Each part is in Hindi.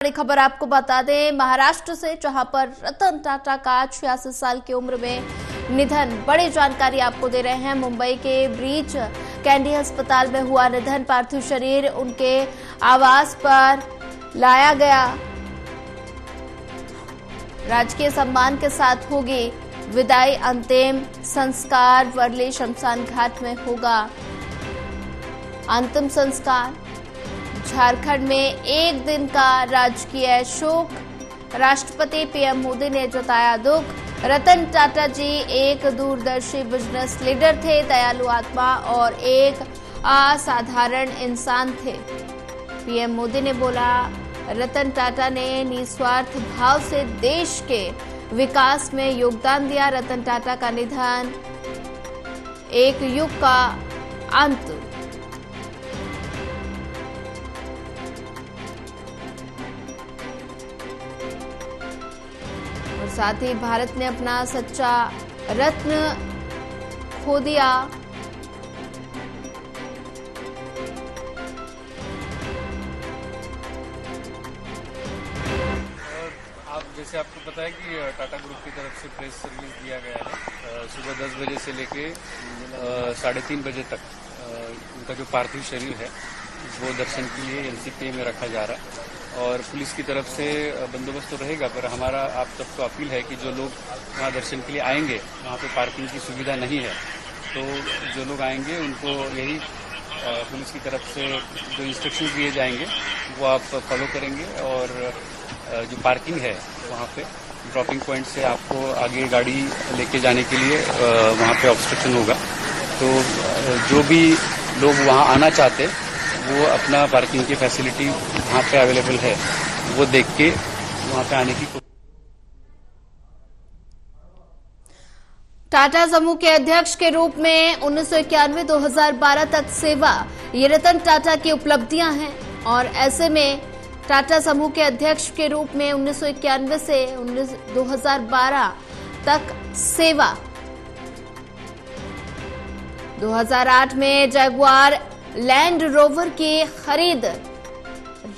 बड़ी खबर आपको बता दें महाराष्ट्र से, जहां पर रतन टाटा का 86 साल की उम्र में निधन। बड़ी जानकारी आपको दे रहे हैं। मुंबई के ब्रीच कैंडी अस्पताल में हुआ निधन। पार्थिव शरीर उनके आवास पर लाया गया। राजकीय सम्मान के साथ होगी विदाई। अंतिम संस्कार वर्ली शमशान घाट में होगा। अंतिम संस्कार। झारखंड में एक दिन का राजकीय शोक। राष्ट्रपति पीएम मोदी ने जताया दुख। रतन टाटा जी एक दूरदर्शी बिजनेस लीडर थे, दयालु आत्मा और एक असाधारण इंसान थे। पीएम मोदी ने बोला, रतन टाटा ने निस्वार्थ भाव से देश के विकास में योगदान दिया। रतन टाटा का निधन एक युग का अंत। और साथ ही भारत ने अपना सच्चा रत्न खो दिया। आप जैसे आपको पता है कि टाटा ग्रुप की तरफ से प्रेस रिलीज दिया गया है। सुबह 10 बजे से लेके 3:30 बजे तक उनका जो पार्थिव शरीर है वो दर्शन के लिए एनसीपी में रखा जा रहा है। और पुलिस की तरफ से बंदोबस्त तो रहेगा, पर हमारा आप सबको अपील है कि जो लोग वहाँ दर्शन के लिए आएंगे, वहाँ पे पार्किंग की सुविधा नहीं है, तो जो लोग आएंगे उनको यही पुलिस की तरफ से जो इंस्ट्रक्शन दिए जाएंगे वो आप फॉलो करेंगे। और जो पार्किंग है वहाँ पे ड्रॉपिंग पॉइंट से आपको आगे गाड़ी लेके जाने के लिए वहाँ पे ऑब्स्ट्रक्शन होगा। तो जो भी लोग वहाँ आना चाहते वो अपना पार्किंग की फैसिलिटी वहाँ पे अवेलेबल है वो देख के वहाँ पे आने की। टाटा समूह के अध्यक्ष के रूप में 1991-2012 तक सेवा, ये रतन टाटा की उपलब्धियां हैं। और ऐसे में टाटा समूह के अध्यक्ष के रूप में 1991 से 2012 तक सेवा। 2008 में जगुआर लैंड रोवर की खरीद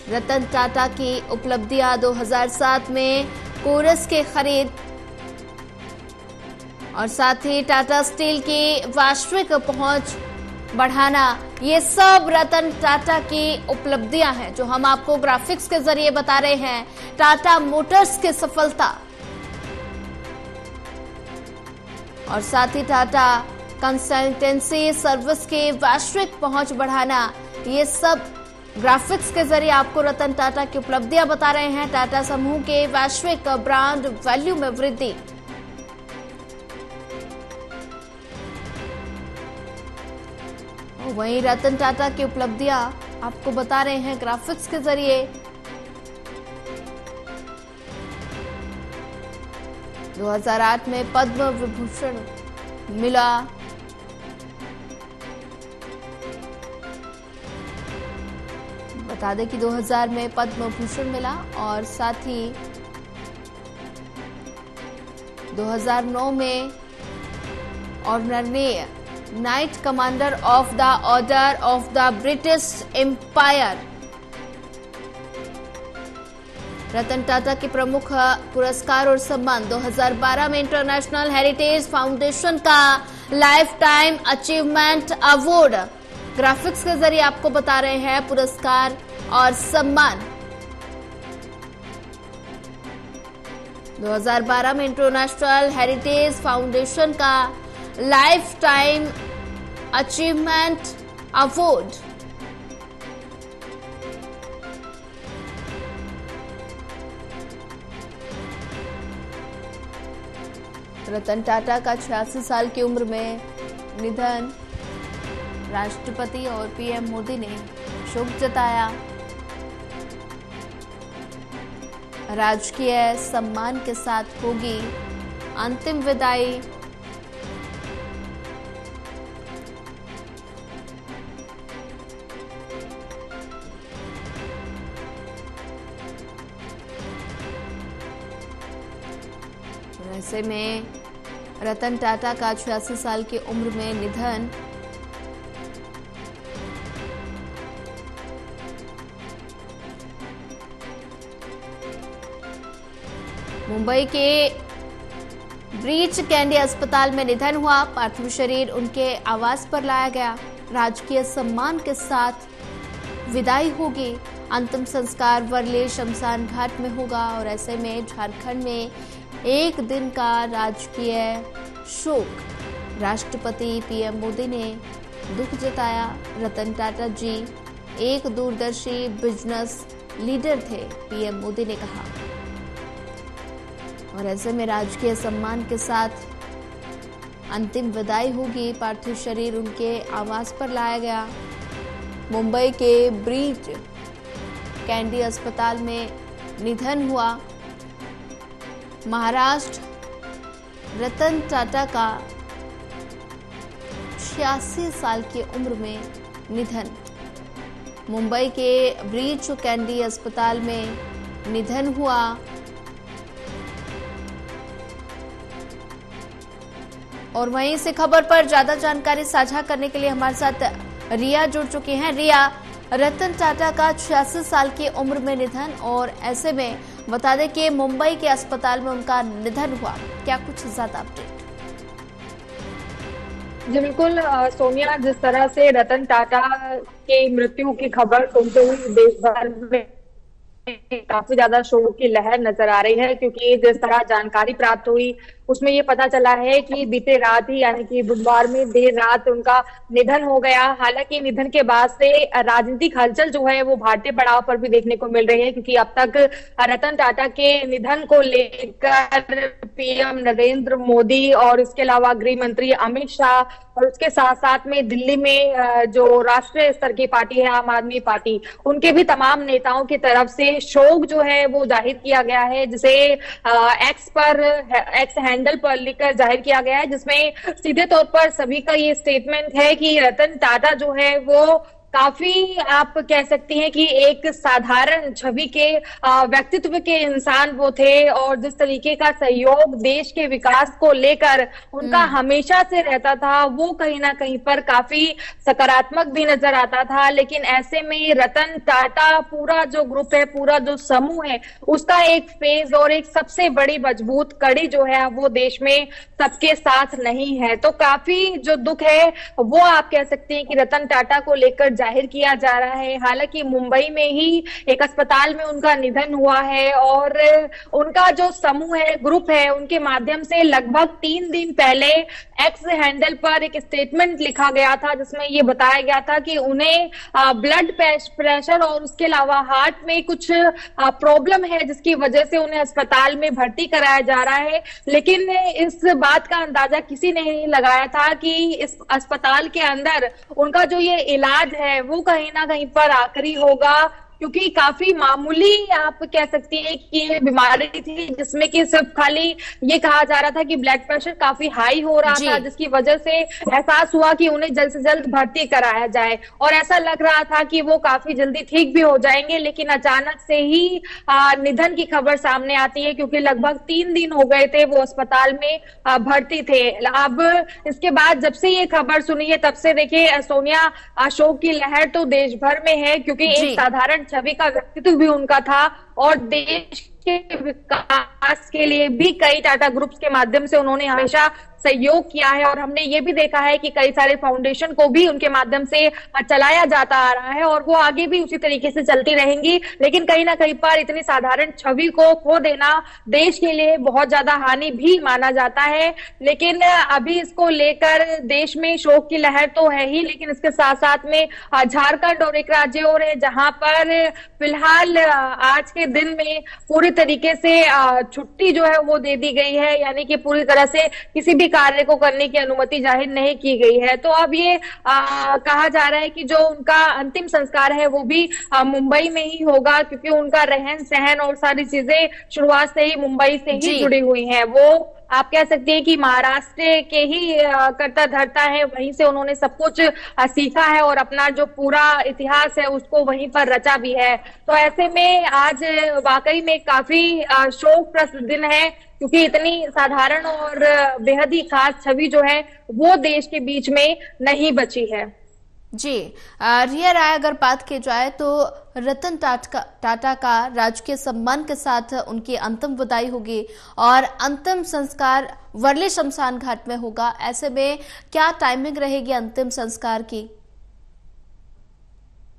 रतन टाटा की उपलब्धियां। 2007 में कोरस की खरीद और साथ ही टाटा स्टील की वैश्विक पहुंच बढ़ाना, ये सब रतन टाटा की उपलब्धियां हैं जो हम आपको ग्राफिक्स के जरिए बता रहे हैं। टाटा मोटर्स की सफलता और साथ ही टाटा कंसल्टेंसी सर्विस की वैश्विक पहुंच बढ़ाना, ये सब ग्राफिक्स के जरिए आपको रतन टाटा की उपलब्धियां बता रहे हैं। टाटा समूह के वैश्विक ब्रांड वैल्यू में वृद्धि। वहीं रतन टाटा की उपलब्धियां आपको बता रहे हैं ग्राफिक्स के जरिए। 2008 में पद्म विभूषण मिला। बता दें कि 2000 में पद्म भूषण मिला और साथ ही 2009 में honorary knight commander of the Order of the British Empire. Ratan Tata के प्रमुख पुरस्कार और सम्मान। 2012 में इंटरनेशनल हेरिटेज फाउंडेशन का lifetime achievement award. Graphics के जरिए आपको बता रहे हैं पुरस्कार और सम्मान। 2012 में इंटरनेशनल हेरिटेज फाउंडेशन का lifetime achievement award. Ratan Tata का 86 साल की उम्र में निधन। राष्ट्रपति और पीएम मोदी ने शोक जताया। राजकीय सम्मान के साथ होगी अंतिम विदाई। ऐसे में रतन टाटा का 86 साल की उम्र में निधन। मुंबई के ब्रीच कैंडी अस्पताल में निधन हुआ। पार्थिव शरीर उनके आवास पर लाया गया। राजकीय सम्मान के साथ विदाई होगी। अंतिम संस्कार वर्ली शमशान घाट में होगा और ऐसे में झारखंड में एक दिन का राजकीय शोक। राष्ट्रपति पीएम मोदी ने दुख जताया। रतन टाटा जी एक दूरदर्शी बिजनेस लीडर थे, पीएम मोदी ने कहा। और ऐसे में राजकीय सम्मान के साथ अंतिम विदाई होगी। पार्थिव शरीर उनके आवास पर लाया गया। मुंबई के ब्रीच कैंडी अस्पताल में निधन हुआ। महाराष्ट्र रतन टाटा का 86 साल की उम्र में निधन। मुंबई के ब्रीच कैंडी अस्पताल में निधन हुआ। और वहीं से खबर पर ज्यादा जानकारी साझा करने के लिए हमारे साथ रिया जुड़ चुकी हैं। रिया, रतन टाटा का 86 साल की उम्र में निधन और ऐसे में बता दें कि मुंबई के अस्पताल में उनका निधन हुआ, क्या कुछ ज्यादा अपडेट? जी बिल्कुल सोनिया, जिस तरह से रतन टाटा के मृत्यु की खबर सुनते हुए देश भर में काफी ज्यादा शोक की लहर नजर आ रही है, क्योंकि जिस तरह जानकारी प्राप्त हुई उसमें ये पता चला है कि बीते रात ही यानी कि बुधवार में देर रात उनका निधन हो गया। हालांकि निधन के बाद से राजनीतिक हलचल जो है वो भारतीय पड़ाव पर भी देखने को मिल रही है, क्योंकि अब तक रतन टाटा के निधन को लेकर पीएम नरेंद्र मोदी और इसके अलावा गृह मंत्री अमित शाह और उसके साथ साथ में दिल्ली में जो राष्ट्रीय स्तर की पार्टी है आम आदमी पार्टी, उनके भी तमाम नेताओं की तरफ से शोक जो है वो जाहिर किया गया है, जिसे एक्स हैंडल पर लिखकर जाहिर किया गया है, जिसमें सीधे तौर पर सभी का ये स्टेटमेंट है कि रतन टाटा जो है वो काफी आप कह सकती हैं कि एक साधारण छवि के व्यक्तित्व के इंसान वो थे और जिस तरीके का सहयोग देश के विकास को लेकर उनका हमेशा से रहता था वो कहीं ना कहीं पर काफी सकारात्मक भी नजर आता था। लेकिन ऐसे में रतन टाटा पूरा जो ग्रुप है, पूरा जो समूह है, उसका एक फेज और एक सबसे बड़ी मजबूत कड़ी जो है वो देश में सबके साथ नहीं है। तो काफी जो दुख है वो आप कह सकते हैं कि रतन टाटा को लेकर जाहिर किया जा रहा है। हालांकि मुंबई में ही एक अस्पताल में उनका निधन हुआ है और उनका जो समूह है, ग्रुप है, उनके माध्यम से लगभग 3 दिन पहले एक्स हैंडल पर एक स्टेटमेंट लिखा गया था, जिसमें ये बताया गया था कि उन्हें ब्लड प्रेशर और उसके अलावा हार्ट में कुछ प्रॉब्लम है, जिसकी वजह से उन्हें अस्पताल में भर्ती कराया जा रहा है। लेकिन इस बात का अंदाजा किसी ने नहीं लगाया था कि इस अस्पताल के अंदर उनका जो ये इलाज है वो कहीं ना कहीं पर आखिरी होगा, क्योंकि काफी मामूली आप कह सकती है कि ये बीमारी थी, जिसमें कि सिर्फ खाली ये कहा जा रहा था कि ब्लड प्रेशर काफी हाई हो रहा था, जिसकी वजह से एहसास हुआ कि उन्हें जल्द से जल्द भर्ती कराया जाए और ऐसा लग रहा था कि वो काफी जल्दी ठीक भी हो जाएंगे। लेकिन अचानक से ही निधन की खबर सामने आती है, क्योंकि लगभग 3 दिन हो गए थे वो अस्पताल में भर्ती थे। अब इसके बाद जब से ये खबर सुनी है तब से देखिए सोनिया, अशोक की लहर तो देश भर में है, क्योंकि एक साधारण छवि का व्यक्तित्व भी उनका था और देश के विकास के लिए भी कई टाटा ग्रुप्स के माध्यम से उन्होंने हमेशा सहयोग किया है और हमने ये भी देखा है कि कई सारे फाउंडेशन को भी उनके माध्यम से चलाया जाता आ रहा है और वो आगे भी उसी तरीके से चलती रहेंगी। लेकिन कहीं ना कहीं पर इतनी साधारण छवि को खो देना देश के लिए बहुत ज्यादा हानि भी माना जाता है। लेकिन अभी इसको लेकर देश में शोक की लहर तो है ही, लेकिन इसके साथ साथ में झारखंड और एक राज्य और है जहां पर फिलहाल आज के दिन में पूरी तरीके से छुट्टी जो है वो दे दी गई है, यानी कि पूरी तरह से किसी भी कार्य को करने की अनुमति जाहिर नहीं की गई है। तो अब ये कहा जा रहा है कि जो उनका अंतिम संस्कार है वो भी मुंबई में ही होगा, क्योंकि उनका रहन सहन और सारी चीजें शुरुआत से ही मुंबई से ही जुड़ी हुई हैं। वो आप कह सकते हैं कि महाराष्ट्र के ही करता धरता है, वहीं से उन्होंने सब कुछ सीखा है और अपना जो पूरा इतिहास है उसको वहीं पर रचा भी है। तो ऐसे में आज वाकई में काफी शोकप्रद दिन है, क्योंकि इतनी साधारण और बेहद ही खास छवि जो है वो देश के बीच में नहीं बची है। जी। रिया राय, अगर बात की जाए तो रतन टाटा का राजकीय सम्मान के साथ उनकी अंतिम विदाई होगी और अंतिम संस्कार वर्ली शमशान घाट में होगा। ऐसे में क्या टाइमिंग रहेगी अंतिम संस्कार की?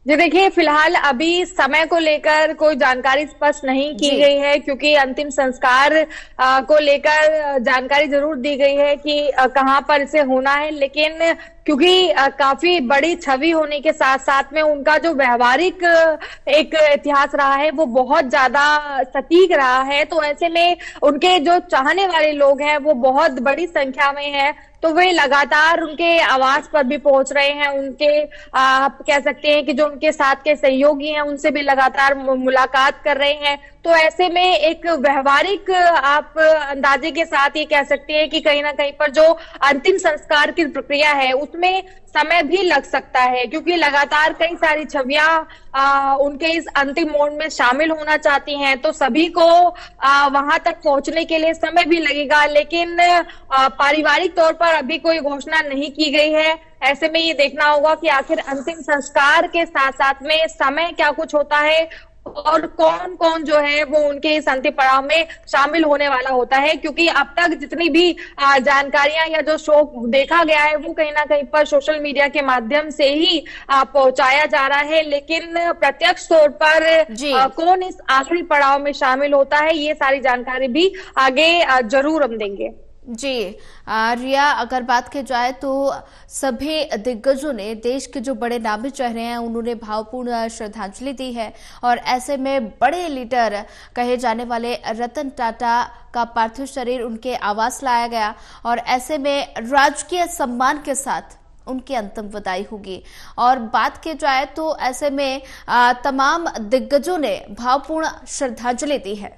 जी देखिए, फिलहाल अभी समय को लेकर कोई जानकारी स्पष्ट नहीं की गई है, क्योंकि अंतिम संस्कार को लेकर जानकारी जरूर दी गई है कि कहाँ पर इसे होना है, लेकिन क्योंकि काफी बड़ी छवि होने के साथ साथ में उनका जो व्यवहारिक एक इतिहास रहा है वो बहुत ज्यादा सटीक रहा है, तो ऐसे में उनके जो चाहने वाले लोग हैं वो बहुत बड़ी संख्या में है, तो वे लगातार उनके आवास पर भी पहुंच रहे हैं। उनके आप कह सकते हैं कि जो उनके साथ के सहयोगी हैं उनसे भी लगातार मुलाकात कर रहे हैं, तो ऐसे में एक व्यवहारिक आप अंदाजे के साथ ये कह सकते हैं कि कहीं ना कहीं पर जो अंतिम संस्कार की प्रक्रिया है उसमें समय भी लग सकता है, क्योंकि लगातार कई सारी छवियां उनके इस अंतिम मोड़ में शामिल होना चाहती हैं, तो सभी को वहां तक पहुंचने के लिए समय भी लगेगा, लेकिन पारिवारिक तौर पर अभी कोई घोषणा नहीं की गई है। ऐसे में ये देखना होगा कि आखिर अंतिम संस्कार के साथ साथ में समय क्या कुछ होता है और कौन कौन जो है वो उनके इस अंतिम पड़ाव में शामिल होने वाला होता है, क्योंकि अब तक जितनी भी जानकारियां या जो शोक देखा गया है वो कहीं ना कहीं पर सोशल मीडिया के माध्यम से ही पहुंचाया जा रहा है, लेकिन प्रत्यक्ष तौर पर कौन इस आखिरी पड़ाव में शामिल होता है ये सारी जानकारी भी आगे जरूर हम देंगे। जी रिया, अगर बात की जाए तो सभी दिग्गजों ने, देश के जो बड़े नामी चेहरे हैं उन्होंने भावपूर्ण श्रद्धांजलि दी है और ऐसे में बड़े लीडर कहे जाने वाले रतन टाटा का पार्थिव शरीर उनके आवास लाया गया और ऐसे में राजकीय सम्मान के साथ उनकी अंतिम विदाई होगी। और बात की जाए तो ऐसे में तमाम दिग्गजों ने भावपूर्ण श्रद्धांजलि दी है।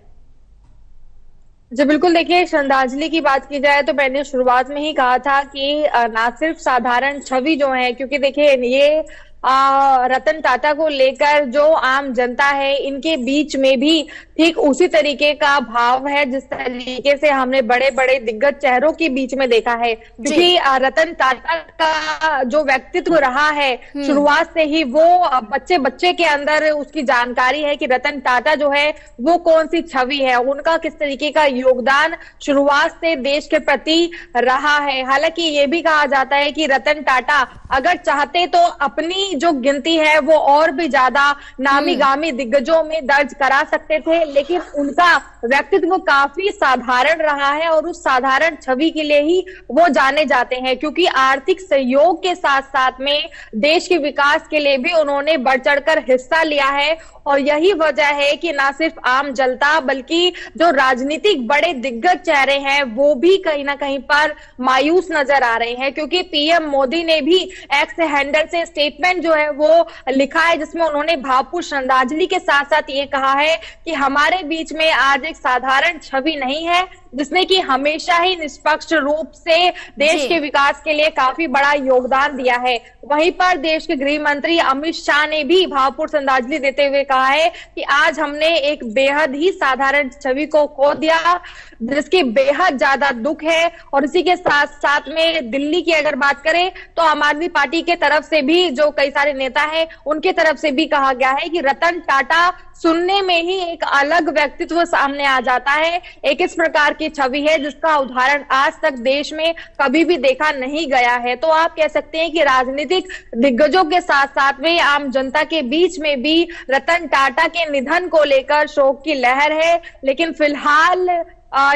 जी बिल्कुल, देखिए श्रद्धांजलि की बात की जाए तो मैंने शुरुआत में ही कहा था कि ना सिर्फ साधारण छवि जो है, क्योंकि देखिए ये रतन टाटा को लेकर जो आम जनता है इनके बीच में भी ठीक उसी तरीके का भाव है जिस तरीके से हमने बड़े बड़े दिग्गज चेहरों के बीच में देखा है, क्योंकि रतन टाटा का जो व्यक्तित्व रहा है शुरुआत से ही वो बच्चे बच्चे के अंदर उसकी जानकारी है कि रतन टाटा जो है वो कौन सी छवि है, उनका किस तरीके का योगदान शुरुआत से देश के प्रति रहा है। हालांकि ये भी कहा जाता है कि रतन टाटा अगर चाहते तो अपनी जो गिनती है वो और भी ज्यादा नामी गामी दिग्गजों में दर्ज करा सकते थे, लेकिन उनका व्यक्तित्व काफी साधारण रहा है और उस साधारण छवि के लिए ही वो जाने जाते हैं, क्योंकि आर्थिक सहयोग के साथ साथ में देश के विकास के लिए भी उन्होंने बढ़ चढ़कर हिस्सा लिया है। और यही वजह है कि ना सिर्फ आम जनता बल्कि जो राजनीतिक बड़े दिग्गज चेहरे हैं वो भी कहीं ना कहीं पर मायूस नजर आ रहे हैं, क्योंकि पीएम मोदी ने भी एक्स हैंडल से स्टेटमेंट जो है वो लिखा है, जिसमें उन्होंने भावपूर्ण श्रद्धांजलि के साथ साथ ये कहा है कि हमारे बीच में आज एक साधारण छवि नहीं है जिसने कि हमेशा ही निष्पक्ष रूप से देश के विकास के लिए काफी बड़ा योगदान दिया है। वहीं पर देश के गृह मंत्री अमित शाह ने भी भावपूर्ण श्रद्धांजलि देते हुए कहा है कि आज हमने एक बेहद ही साधारण छवि को खो दिया जिसकी बेहद ज्यादा दुख है। और इसी के साथ साथ में दिल्ली की अगर बात करें तो आम आदमी पार्टी के तरफ से भी जो कई सारे नेता हैं उनके तरफ से भी कहा गया है कि रतन टाटा सुनने में ही एक अलग व्यक्तित्व सामने आ जाता है, एक इस प्रकार की छवि है जिसका उदाहरण आज तक देश में कभी भी देखा नहीं गया है। तो आप कह सकते हैं कि राजनीतिक दिग्गजों के साथ साथ में आम जनता के बीच में भी रतन टाटा के निधन को लेकर शोक की लहर है, लेकिन फिलहाल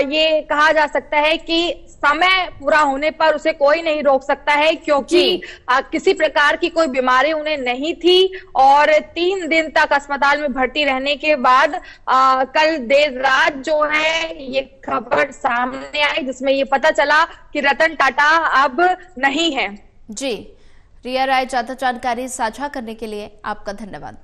ये कहा जा सकता है कि समय पूरा होने पर उसे कोई नहीं रोक सकता है, क्योंकि किसी प्रकार की कोई बीमारी उन्हें नहीं थी और 3 दिन तक अस्पताल में भर्ती रहने के बाद कल देर रात जो है ये खबर सामने आई जिसमें ये पता चला कि रतन टाटा अब नहीं है। जी रिया राय, ज्यादा जानकारी साझा करने के लिए आपका धन्यवाद।